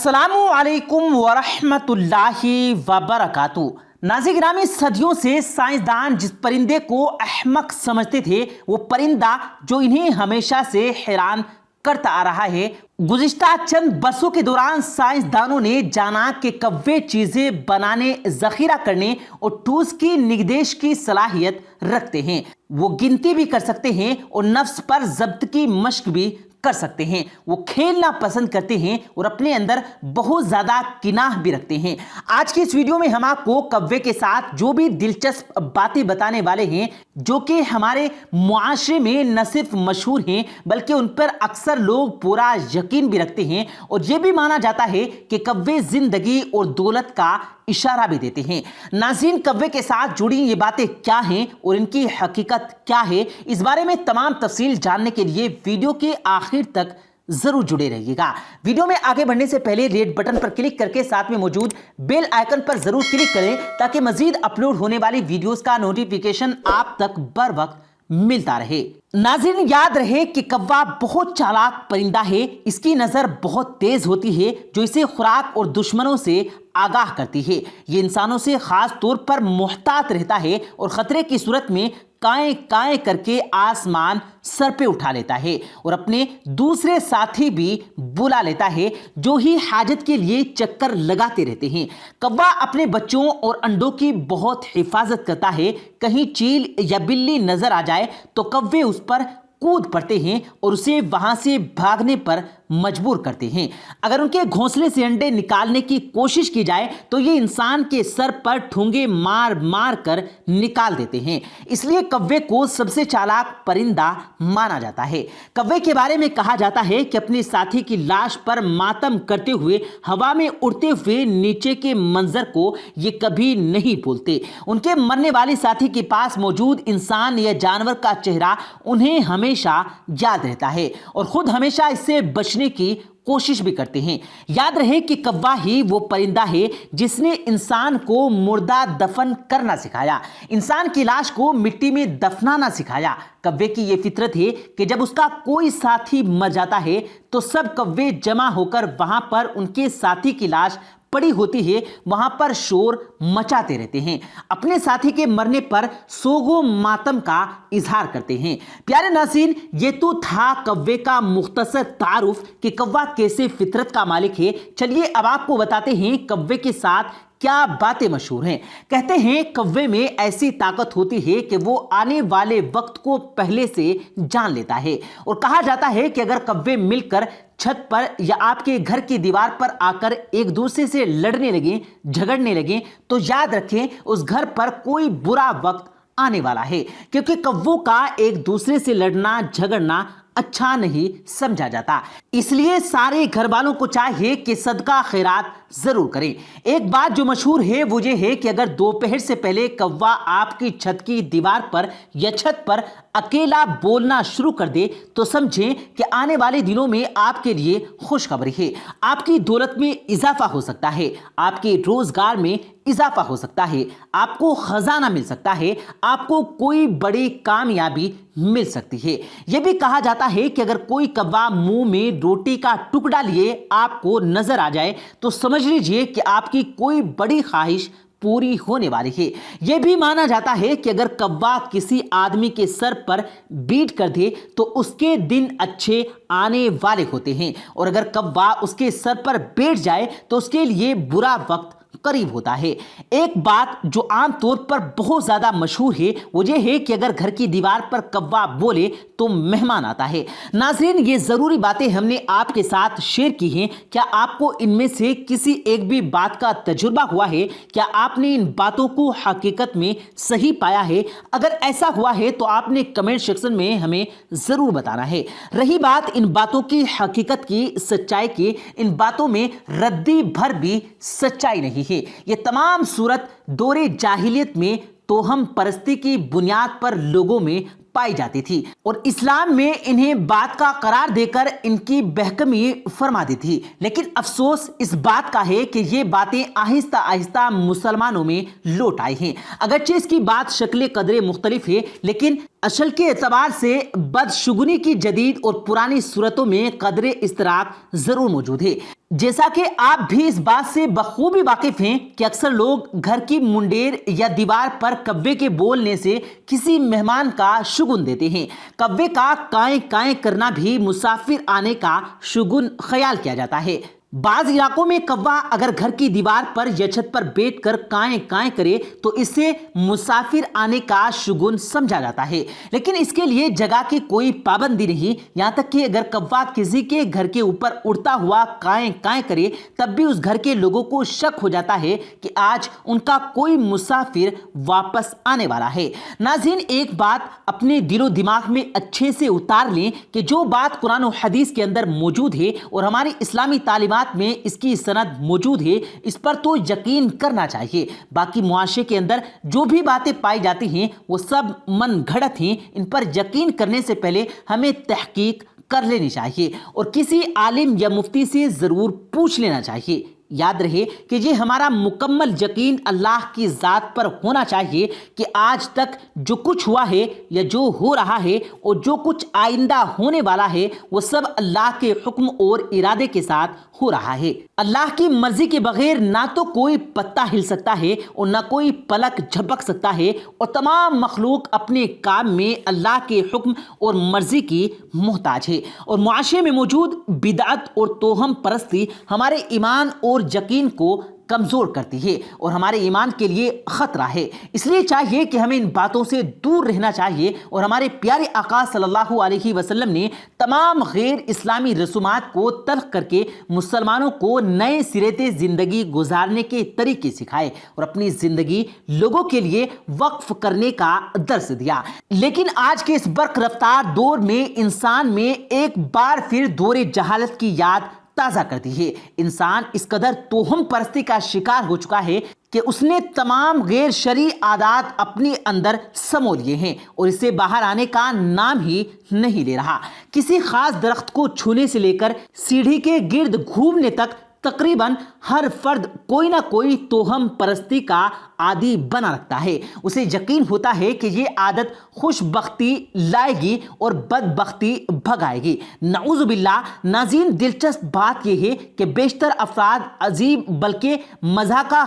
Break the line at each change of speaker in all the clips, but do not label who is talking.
अस्सलामु अलैकुम वरहमतुल्लाहि वबरकातुहू। नाज़रीन गिरामी, सदियों से साइंसदान जिस परिंदे को अहमक समझते थे, वो परिंदा जो इन्हें हमेशा से हैरान करता आ रहा है। गुज़िश्ता चंद बरसों के दौरान साइंसदानों ने जाना कि कव्वे चीजें बनाने, जखीरा करने और ठूस की निगहदाश्त की सलाहियत रखते हैं। वो गिनती भी कर सकते हैं और नफ्स पर जब्त की मश्क भी कर सकते हैं। वो खेलना पसंद करते हैं और अपने अंदर बहुत ज्यादा किनाह भी रखते हैं। आज की इस वीडियो में हम आपको कव्वे के साथ जो भी दिलचस्प बातें बताने वाले हैं, जो कि हमारे मुआशरे में न सिर्फ मशहूर हैं बल्कि उन पर अक्सर लोग पूरा यकीन भी रखते हैं और यह भी माना जाता है कि कव्वे जिंदगी और दौलत का इशारा भी देते हैं। नाज़रीन, कव्वे के साथ जुड़ी ये बातें क्या हैं और इनकी हकीकत क्या है, इस बारे में तमाम तफसील जानने के लिए वीडियो के आखिर तक जरूर जुड़े रहिएगा। वीडियो में आगे बढ़ने से पहले रेड बटन पर क्लिक करके साथ में मौजूद बेल आइकन पर जरूर क्लिक करें ताकि मजीद अपलोड होने वाली वीडियोस का नोटिफिकेशन आप तक बर वक्त मिलता रहे। नाज़रीन, याद रहे कि कव्वा बहुत चालाक परिंदा है। इसकी नजर बहुत तेज होती है जो इसे खुराक और दुश्मनों से आगाह करती है। ये इंसानों से खास तौर पर मुहतात रहता है और खतरे की सूरत में काएं काएं करके आसमान सर पे उठा लेता है और अपने दूसरे साथी भी बुला लेता है जो ही हाजत के लिए चक्कर लगाते रहते हैं। कव्वा अपने बच्चों और अंडों की बहुत हिफाजत करता है। कहीं चील या बिल्ली नजर आ जाए तो कव्वे उस पर कूद पड़ते हैं और उसे वहां से भागने पर मजबूर करते हैं। अगर उनके घोंसले से अंडे निकालने की कोशिश की जाए तो ये इंसान के सर पर ठूंगे मार मार कर निकाल देते हैं। इसलिए कव्वे को सबसे चालाक परिंदा माना जाता है। कव्वे के बारे में कहा जाता है कि अपने साथी की लाश पर मातम करते हुए हवा में उड़ते हुए नीचे के मंजर को ये कभी नहीं भूलते। उनके मरने वाले साथी के पास मौजूद इंसान या जानवर का चेहरा उन्हें हमेशा याद रहता है और खुद हमेशा इससे बचने की कोशिश भी करते हैं। याद रहे कि कव्वा ही वो परिंदा है जिसने इंसान को मुर्दा दफन करना सिखाया, इंसान की लाश को मिट्टी में दफनाना सिखाया। कव्वे की ये फितरत है कि जब उसका कोई साथी मर जाता है तो सब कव्वे जमा होकर वहां पर उनके साथी की लाश पड़ी होती है, वहां पर शोर मचाते रहते हैं। अपने साथी के मरने पर सोगो मातम का इजहार करते हैं। प्यारे नाज़रीन, ये तो था कव्वे का मुख्तसर तारुफ कि कव्वा कैसे फितरत का मालिक है। चलिए अब आपको बताते हैं कव्वे के साथ क्या बातें मशहूर हैं। कहते हैं कव्वे में ऐसी ताकत होती है कि वो आने वाले वक्त को पहले से जान लेता है और कहा जाता है कि अगर कव्वे मिलकर छत पर या आपके घर की दीवार पर आकर एक दूसरे से लड़ने लगे, झगड़ने लगे, तो याद रखें उस घर पर कोई बुरा वक्त आने वाला है, क्योंकि कव्वों का एक दूसरे से लड़ना झगड़ना अच्छा नहीं समझा जाता। इसलिए सारे घर वालों को चाहिए कि सदका खैरात जरूर करें। एक बात जो मशहूर है वो ये है कि अगर दोपहर से पहले कव्वा आपकी छत की दीवार पर या छत पर अकेला बोलना शुरू कर दे तो समझें कि आने वाले दिनों में आपके लिए खुशखबरी है। आपकी दौलत में इजाफा हो सकता है, आपके रोजगार में इजाफा हो सकता है, आपको खजाना मिल सकता है, आपको कोई बड़ी कामयाबी मिल सकती है। यह भी कहा जाता है कि अगर कोई कव्वा मुंह में रोटी का टुकड़ा लिए आपको नजर आ जाए तो समझ लीजिए कि आपकी कोई बड़ी ख्वाहिश पूरी होने वाली है। यह भी माना जाता है कि अगर कव्वा किसी आदमी के सर पर बीट कर दे तो उसके दिन अच्छे आने वाले होते हैं और अगर कव्वा उसके सर पर बैठ जाए तो उसके लिए बुरा वक्त करीब होता है। एक बात जो आम तौर पर बहुत ज्यादा मशहूर है वो ये है कि अगर घर की दीवार पर कव्वा बोले तो मेहमान आता है। नाज़रीन, ये जरूरी बातें हमने आपके साथ शेयर की हैं। क्या आपको इनमें से किसी एक भी बात का तजुर्बा हुआ है? क्या आपने इन बातों को हकीकत में सही पाया है? अगर ऐसा हुआ है तो आपने कमेंट सेक्शन में हमें जरूर बताना है। रही बात इन बातों की हकीकत की, सच्चाई की, इन बातों में रद्दी भर भी सच्चाई नहीं है। ये तमाम सूरत दौरे जाहिलियत में तोहम परस्ती की बुनियाद पर लोगों में पाई जाती थी और इस्लाम में इन्हें बात का करार देकर इनकी बहकमी फरमा दी थी। लेकिन अफसोस इस बात का है कि ये बातें आहिस्ता आहिस्ता मुसलमानों में लौट आई हैं। अगरचे इसकी बात शक्ल कदरे मुख्तलिफ है, लेकिन اشل کے اعتبار سے بدشگونی کی جدید اور پرانی صورتوں میں قدر اشتراک ضرور موجود ہے۔ جیسا کہ آپ بھی اس بات سے بخوبی واقف ہیں کہ اکثر لوگ گھر کی منڈیر یا دیوار پر کوے کے بولنے سے کسی مہمان کا شگن دیتے ہیں۔ کوے کا کائیں کائیں کرنا بھی مسافر آنے کا شگن خیال کیا جاتا ہے۔ بعض علاقوں میں کوا اگر گھر کی دیوار پر یا چھت پر بیٹھ کر کائیں کائیں کرے تو اسے مسافر آنے کا شگن سمجھا جاتا ہے، لیکن اس کے لیے جگہ کی کوئی پابندی نہیں۔ یہاں تک کہ اگر کوا کسی کے گھر کے اوپر اڑتا ہوا کائیں کائیں کرے تب بھی اس گھر کے لوگوں کو شک ہو جاتا ہے کہ آج ان کا کوئی مسافر واپس آنے والا ہے۔ ناظرین، ایک بات اپنے دل و دماغ میں اچھے سے اتار لیں کہ جو بات قرآن و حدیث کے اندر موجود ہے اور ہماری اسلامی تعلیمات میں اس کی سند موجود ہے، اس پر تو یقین کرنا چاہیے۔ باقی معاشرے کے اندر جو بھی باتیں پائی جاتی ہیں وہ سب من گھڑت ہیں، ان پر یقین کرنے سے پہلے ہمیں تحقیق کر لینی چاہیے اور کسی عالم یا مفتی سے ضرور پوچھ لینا چاہیے۔ یاد رہے کہ یہ ہمارا مکمل یقین اللہ کی ذات پر ہونا چاہیے کہ آج تک جو کچھ ہوا ہے یا جو ہو رہا ہے اور جو کچھ آئندہ ہونے والا ہے وہ سب اللہ کے حکم اور ارادے کے ساتھ ہو رہا ہے۔ اللہ کی مرضی کے بغیر نہ تو کوئی پتا ہل سکتا ہے اور نہ کوئی پلک جھپک سکتا ہے، اور تمام مخلوق اپنے کام میں اللہ کے حکم اور مرضی کی محتاج ہے۔ اور معاشرے میں موجود بدعت اور توہم پرستی ہمارے ایمان اور یقین کو کمزور کرتی ہے اور ہمارے ایمان کے لیے خطرہ ہے۔ اس لیے چاہیے کہ ہمیں ان باتوں سے دور رہنا چاہیے، اور ہمارے پیارے آقا صلی اللہ علیہ وسلم نے تمام غیر اسلامی رسومات کو تلخ کر کے مسلمانوں کو نئے سرے سے زندگی گزارنے کے طریقے سکھائے اور اپنی زندگی لوگوں کے لیے وقف کرنے کا درس دیا۔ لیکن آج کے اس برق رفتار دور میں انسان میں ایک بار پھر دور جہالت کی یاد تازہ کرتی ہے۔ انسان اس قدر توہم پرستی کا شکار ہو چکا ہے کہ اس نے تمام غیر شرعی عادات اپنے اندر سمو لیے ہیں اور اس سے باہر آنے کا نام ہی نہیں لے رہا۔ کسی خاص درخت کو چھونے سے لے کر سیڑھی کے گرد گھومنے تک تقریباً ہر فرد کوئی نہ کوئی توہم پرستی کا عادی بنا رکھتا ہے۔ اسے یقین ہوتا ہے کہ یہ عادت خوش بختی لائے گی اور بدبختی بھگائے گی۔ نعوذ باللہ۔ ناظرین، دلچسپ بات یہ ہے کہ بیشتر افراد عجیب بلکہ مذاقہ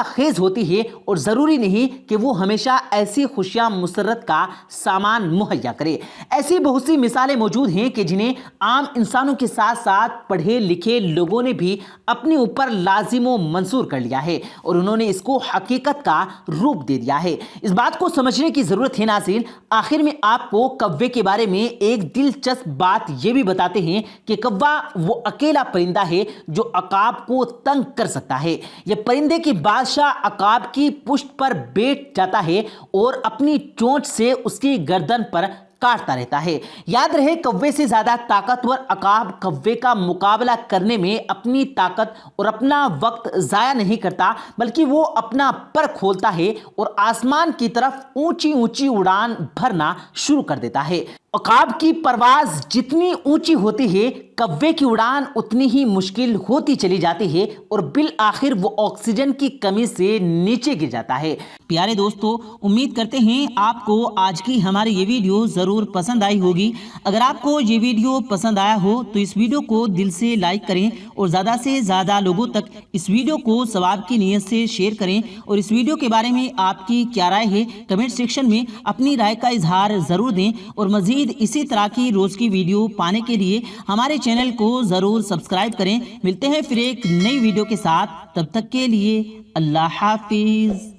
خیز ہوتی ہے، اور ضروری نہیں کہ وہ ہمیشہ ایسی خوشیاں مسرت کا سامان مہیا کرے۔ ایسی بہت سی مثالیں موجود ہیں کہ جنہیں عام انسانوں کے ساتھ ساتھ پڑھے لکھے لوگوں نے بھی اپنے اوپر لازم و منصور کر لیا ہے اور انہوں نے اس کو حقیقت کا روپ دے دیا ہے۔ اس بات کو سمجھنے کی ضرورت ہے ناظرین۔ آخر میں آپ کو کوے کے بارے میں ایک دلچسپ بات یہ بھی بتاتے ہیں کہ کوا وہ اکیلا پرندہ ہے جو عقاب کو تنگ کر سکتا ہے۔ یہ پرندے کی بادشاہ عقاب کی پشت پر بیٹھ جاتا ہے اور اپنی چونچ سے اس کی گردن پر کاٹتا رہتا ہے۔ یاد رہے، کوے سے زیادہ طاقتور عقاب کوے کا مقابلہ کرنے میں اپنی طاقت اور اپنا وقت ضائع نہیں کرتا، بلکہ وہ اپنا پر کھولتا ہے اور آسمان کی طرف اونچی اونچی اڑان بھرنا شروع کر دیتا ہے۔ عقاب کی پرواز جتنی اونچی ہوتی ہے، کوے کی اڑان اتنی ہی مشکل ہوتی چلی جاتی ہے اور بالآخر وہ آکسیجن کی کمی سے نیچے گر جاتا ہے۔ پیارے دوستو، امید کرتے ہیں آپ کو آج کی ہماری یہ ویڈیو ضرور پسند آئی ہوگی۔ اگر آپ کو یہ ویڈیو پسند آیا ہو تو اس ویڈیو کو دل سے لائک کریں اور زیادہ سے زیادہ لوگوں تک اس ویڈیو کو ثواب کی نیت سے شیئر کریں، اور اس ویڈیو کے بارے میں آپ کی کیا رائے ہے کمنٹ سیکشن میں اپنی رائے کا اظہار ضرور دیں، اور مزید اسی طرح کی روز کی ویڈیو پانے کے لیے ہمارے چینل کو ضرور سبسکرائب کریں۔ ملتے ہیں پھر ایک نئی ویڈیو کے ساتھ، تب تک کے لیے اللہ حافظ۔